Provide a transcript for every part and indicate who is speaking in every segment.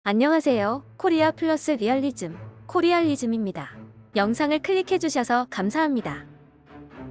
Speaker 1: 안녕하세요. 코리아 플러스 리얼리즘, 코리알리즘입니다. 영상을 클릭해주셔서 감사합니다.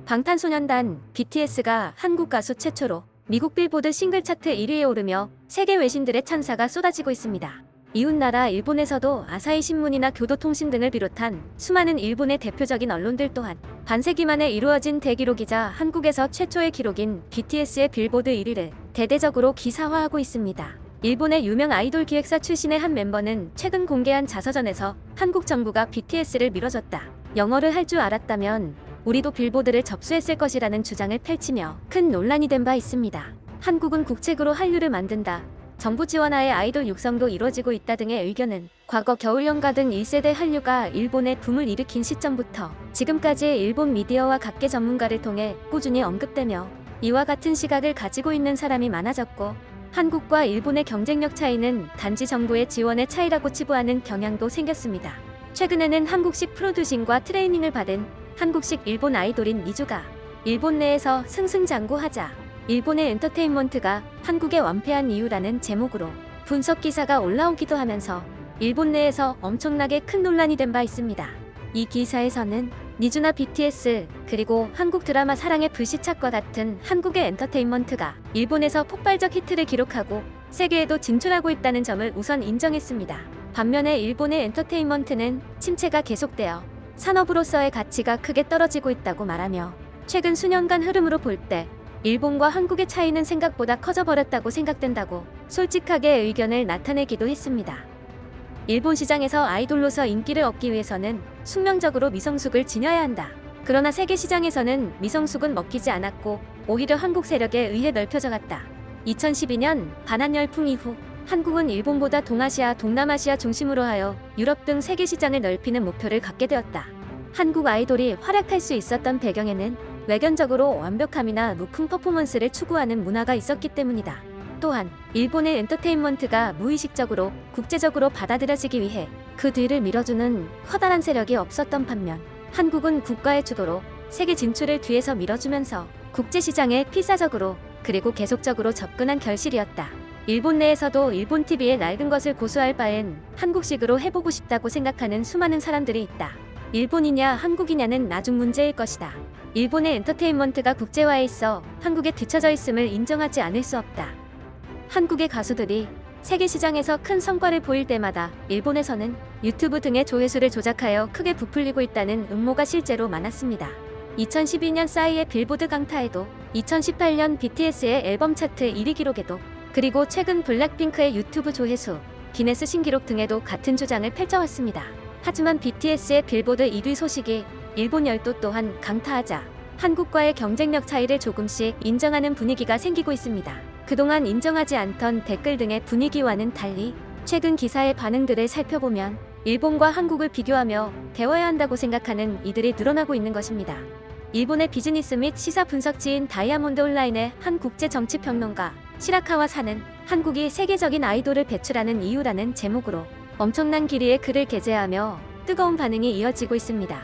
Speaker 1: 방탄소년단 BTS가 한국 가수 최초로 미국 빌보드 싱글 차트 1위에 오르며 세계 외신들의 찬사가 쏟아지고 있습니다. 이웃나라 일본에서도 아사히 신문이나 교도통신 등을 비롯한 수많은 일본의 대표적인 언론들 또한 반세기 만에 이루어진 대기록이자 한국에서 최초의 기록인 BTS의 빌보드 1위를 대대적으로 기사화하고 있습니다. 일본의 유명 아이돌 기획사 출신의 한 멤버는 최근 공개한 자서전에서 한국 정부가 BTS를 밀어줬다. 영어를 할 줄 알았다면 우리도 빌보드를 접수했을 것이라는 주장을 펼치며 큰 논란이 된 바 있습니다. 한국은 국책으로 한류를 만든다. 정부 지원하에 아이돌 육성도 이뤄지고 있다 등의 의견은 과거 겨울연가 등 1세대 한류가 일본에 붐을 일으킨 시점부터 지금까지의 일본 미디어와 각계 전문가를 통해 꾸준히 언급되며 이와 같은 시각을 가지고 있는 사람이 많아졌고 한국과 일본의 경쟁력 차이는 단지 정부의 지원의 차이라고 치부하는 경향도 생겼습니다. 최근에는 한국식 프로듀싱과 트레이닝을 받은 한국식 일본 아이돌인 미주가 일본 내에서 승승장구하자 일본의 엔터테인먼트가 한국에 완패한 이유라는 제목으로 분석 기사가 올라오기도 하면서 일본 내에서 엄청나게 큰 논란이 된 바 있습니다. 이 기사에서는 니주나 BTS 그리고 한국 드라마 사랑의 불시착과 같은 한국의 엔터테인먼트가 일본에서 폭발적 히트를 기록하고 세계에도 진출하고 있다는 점을 우선 인정했습니다. 반면에 일본의 엔터테인먼트는 침체가 계속되어 산업으로서의 가치가 크게 떨어지고 있다고 말하며 최근 수년간 흐름으로 볼 때 일본과 한국의 차이는 생각보다 커져버렸다고 생각된다고 솔직하게 의견을 나타내기도 했습니다. 일본 시장에서 아이돌로서 인기를 얻기 위해서는 숙명적으로 미성숙을 지녀야 한다. 그러나 세계 시장에서는 미성숙은 먹히지 않았고 오히려 한국 세력에 의해 넓혀져 갔다. 2012년 반한열풍 이후 한국은 일본보다 동아시아, 동남아시아 중심으로 하여 유럽 등 세계 시장을 넓히는 목표를 갖게 되었다. 한국 아이돌이 활약할 수 있었던 배경에는 외견적으로 완벽함이나 높은 퍼포먼스를 추구하는 문화가 있었기 때문이다. 또한 일본의 엔터테인먼트가 무의식적으로 국제적으로 받아들여지기 위해 그 뒤를 밀어주는 커다란 세력이 없었던 반면 한국은 국가의 주도로 세계 진출을 뒤에서 밀어주면서 국제시장에 필사적으로 그리고 계속적으로 접근한 결실이었다. 일본 내에서도 일본 TV의 낡은 것을 고수할 바엔 한국식으로 해보고 싶다고 생각하는 수많은 사람들이 있다. 일본이냐 한국이냐는 나중 문제일 것이다. 일본의 엔터테인먼트가 국제화에 있어 한국에 뒤처져 있음을 인정하지 않을 수 없다. 한국의 가수들이 세계 시장에서 큰 성과를 보일 때마다 일본에서는 유튜브 등의 조회수를 조작하여 크게 부풀리고 있다는 음모가 실제로 많았습니다. 2012년 싸이의 빌보드 강타에도 2018년 BTS의 앨범 차트 1위 기록에도 그리고 최근 블랙핑크의 유튜브 조회수, 기네스 신기록 등에도 같은 주장을 펼쳐왔습니다. 하지만 BTS의 빌보드 1위 소식이 일본 열도 또한 강타하자 한국과의 경쟁력 차이를 조금씩 인정하는 분위기가 생기고 있습니다. 그동안 인정하지 않던 댓글 등의 분위기와는 달리 최근 기사의 반응들을 살펴보면 일본과 한국을 비교하며 배워야 한다고 생각하는 이들이 늘어나고 있는 것입니다. 일본의 비즈니스 및 시사 분석지인 다이아몬드 온라인의 한 국제 정치 평론가 시라카와사는 한국이 세계적인 아이돌을 배출하는 이유라는 제목으로 엄청난 길이의 글을 게재하며 뜨거운 반응이 이어지고 있습니다.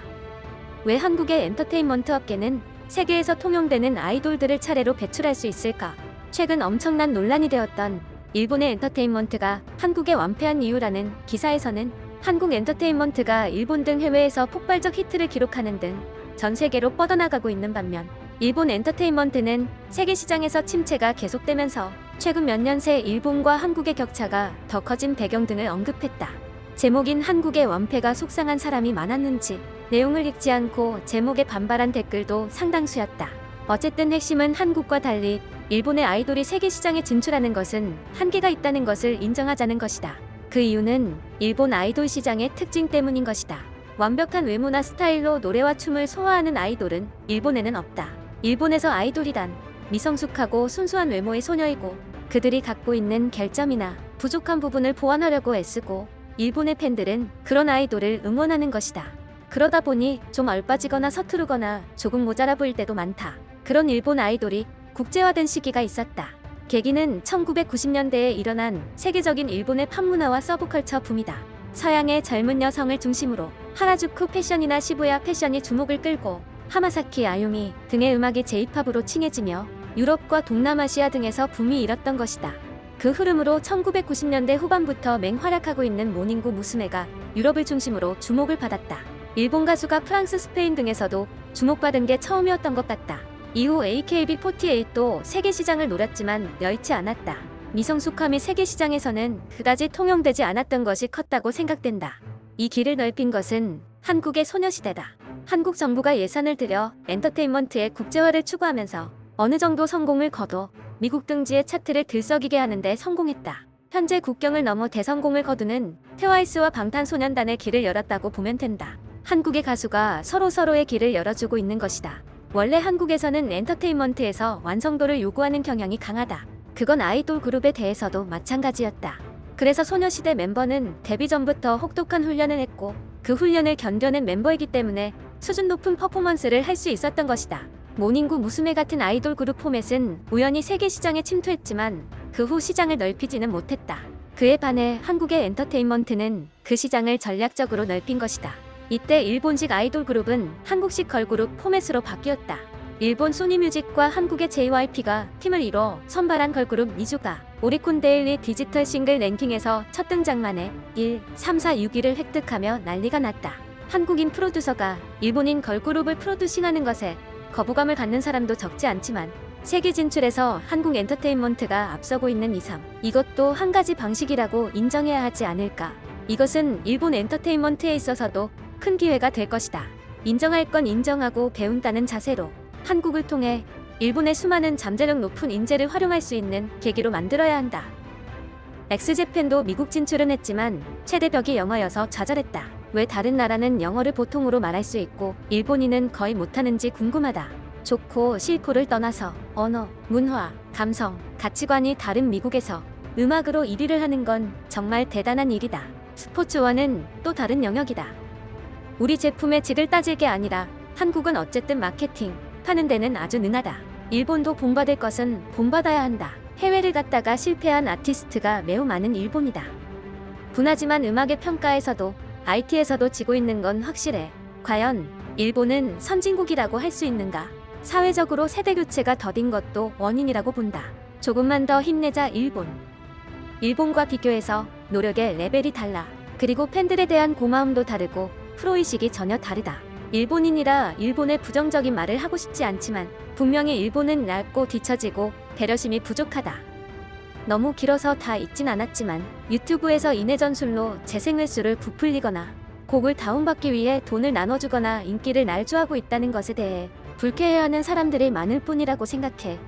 Speaker 1: 왜 한국의 엔터테인먼트 업계는 세계에서 통용되는 아이돌들을 차례로 배출할 수 있을까? 최근 엄청난 논란이 되었던 일본의 엔터테인먼트가 한국에 완패한 이유라는 기사에서는 한국 엔터테인먼트가 일본 등 해외에서 폭발적 히트를 기록하는 등 전 세계로 뻗어나가고 있는 반면 일본 엔터테인먼트는 세계 시장에서 침체가 계속되면서 최근 몇 년 새 일본과 한국의 격차가 더 커진 배경 등을 언급했다. 제목인 한국의 완패가 속상한 사람이 많았는지 내용을 읽지 않고 제목에 반발한 댓글도 상당수였다. 어쨌든 핵심은 한국과 달리 일본의 아이돌이 세계 시장에 진출하는 것은 한계가 있다는 것을 인정하자는 것이다. 그 이유는 일본 아이돌 시장의 특징 때문인 것이다. 완벽한 외모나 스타일로 노래와 춤을 소화하는 아이돌은 일본에는 없다. 일본에서 아이돌이란 미성숙하고 순수한 외모의 소녀이고 그들이 갖고 있는 결점이나 부족한 부분을 보완하려고 애쓰고 일본의 팬들은 그런 아이돌을 응원하는 것이다. 그러다 보니 좀 얼빠지거나 서투르거나 조금 모자라 보일 때도 많다. 그런 일본 아이돌이 국제화된 시기가 있었다. 계기는 1990년대에 일어난 세계적인 일본의 팝문화와 서브컬처 붐이다. 서양의 젊은 여성을 중심으로 하라주쿠 패션이나 시부야 패션이 주목을 끌고 하마사키 아유미 등의 음악이 J-팝으로 칭해지며 유럽과 동남아시아 등에서 붐이 일었던 것이다. 그 흐름으로 1990년대 후반부터 맹활약하고 있는 모닝구 무스메가 유럽을 중심으로 주목을 받았다. 일본 가수가 프랑스, 스페인 등에서도 주목받은 게 처음이었던 것 같다. 이후 AKB48도 세계 시장을 노렸지만 여의치 않았다. 미성숙함이 세계 시장에서는 그다지 통용되지 않았던 것이 컸다고 생각된다. 이 길을 넓힌 것은 한국의 소녀시대다. 한국 정부가 예산을 들여 엔터테인먼트의 국제화를 추구하면서 어느 정도 성공을 거둬 미국 등지의 차트를 들썩이게 하는데 성공했다. 현재 국경을 넘어 대성공을 거두는 트와이스와 방탄소년단의 길을 열었다고 보면 된다. 한국의 가수가 서로의 길을 열어주고 있는 것이다. 원래 한국에서는 엔터테인먼트에서 완성도를 요구하는 경향이 강하다. 그건 아이돌 그룹에 대해서도 마찬가지였다. 그래서 소녀시대 멤버는 데뷔 전부터 혹독한 훈련을 했고 그 훈련을 견뎌낸 멤버이기 때문에 수준 높은 퍼포먼스를 할 수 있었던 것이다. 모닝구 무스메 같은 아이돌 그룹 포맷은 우연히 세계 시장에 침투했지만 그 후 시장을 넓히지는 못했다. 그에 반해 한국의 엔터테인먼트는 그 시장을 전략적으로 넓힌 것이다. 이때 일본식 아이돌 그룹은 한국식 걸그룹 포맷으로 바뀌었다. 일본 소니뮤직과 한국의 JYP가 팀을 이뤄 선발한 걸그룹 니쥬가 오리콘 데일리 디지털 싱글 랭킹에서 첫 등장만에 1, 3, 4, 6위를 획득하며 난리가 났다. 한국인 프로듀서가 일본인 걸그룹을 프로듀싱하는 것에 거부감을 갖는 사람도 적지 않지만 세계 진출에서 한국 엔터테인먼트가 앞서고 있는 이상 이것도 한 가지 방식이라고 인정해야 하지 않을까. 이것은 일본 엔터테인먼트에 있어서도 큰 기회가 될 것이다. 인정할 건 인정하고 배운다는 자세로 한국을 통해 일본의 수많은 잠재력 높은 인재를 활용할 수 있는 계기로 만들어야 한다. 엑스제팬도 미국 진출은 했지만 최대 벽이 영어여서 좌절했다. 왜 다른 나라는 영어를 보통으로 말할 수 있고 일본인은 거의 못하는지 궁금하다. 좋고 싫고를 떠나서 언어, 문화, 감성, 가치관이 다른 미국에서 음악으로 1위를 하는 건 정말 대단한 일이다. 스포츠와는 또 다른 영역이다. 우리 제품의 질을 따질 게 아니라 한국은 어쨌든 마케팅, 파는 데는 아주 능하다. 일본도 본받을 것은 본받아야 한다. 해외를 갔다가 실패한 아티스트가 매우 많은 일본이다. 분하지만 음악의 평가에서도 IT에서도 지고 있는 건 확실해. 과연 일본은 선진국이라고 할 수 있는가? 사회적으로 세대교체가 더딘 것도 원인이라고 본다. 조금만 더 힘내자 일본. 일본과 비교해서 노력의 레벨이 달라. 그리고 팬들에 대한 고마움도 다르고 프로의식이 전혀 다르다. 일본인이라 일본의 부정적인 말을 하고 싶지 않지만 분명히 일본은 낡고 뒤처지고 배려심이 부족하다. 너무 길어서 다 읽진 않았지만 유튜브에서 인해전술로 재생횟수를 부풀리거나 곡을 다운받기 위해 돈을 나눠주거나 인기를 날조하고 있다는 것에 대해 불쾌해하는 사람들이 많을 뿐이라고 생각해.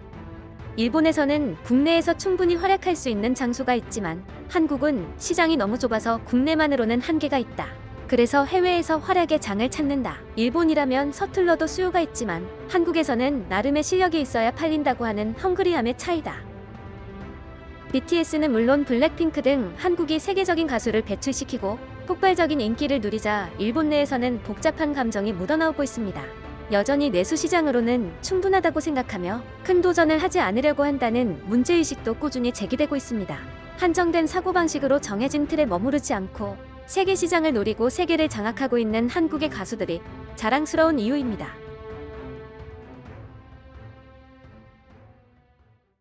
Speaker 1: 일본에서는 국내에서 충분히 활약할 수 있는 장소가 있지만 한국은 시장이 너무 좁아서 국내만으로는 한계가 있다. 그래서 해외에서 활약의 장을 찾는다. 일본이라면 서툴러도 수요가 있지만 한국에서는 나름의 실력이 있어야 팔린다고 하는 헝그리함의 차이다. BTS는 물론 블랙핑크 등 한국이 세계적인 가수를 배출시키고 폭발적인 인기를 누리자 일본 내에서는 복잡한 감정이 묻어나오고 있습니다. 여전히 내수 시장으로는 충분하다고 생각하며 큰 도전을 하지 않으려고 한다는 문제의식도 꾸준히 제기되고 있습니다. 한정된 사고방식으로 정해진 틀에 머무르지 않고 세계 시장을 노리고 세계를 장악하고 있는 한국의 가수들이 자랑스러운 이유입니다.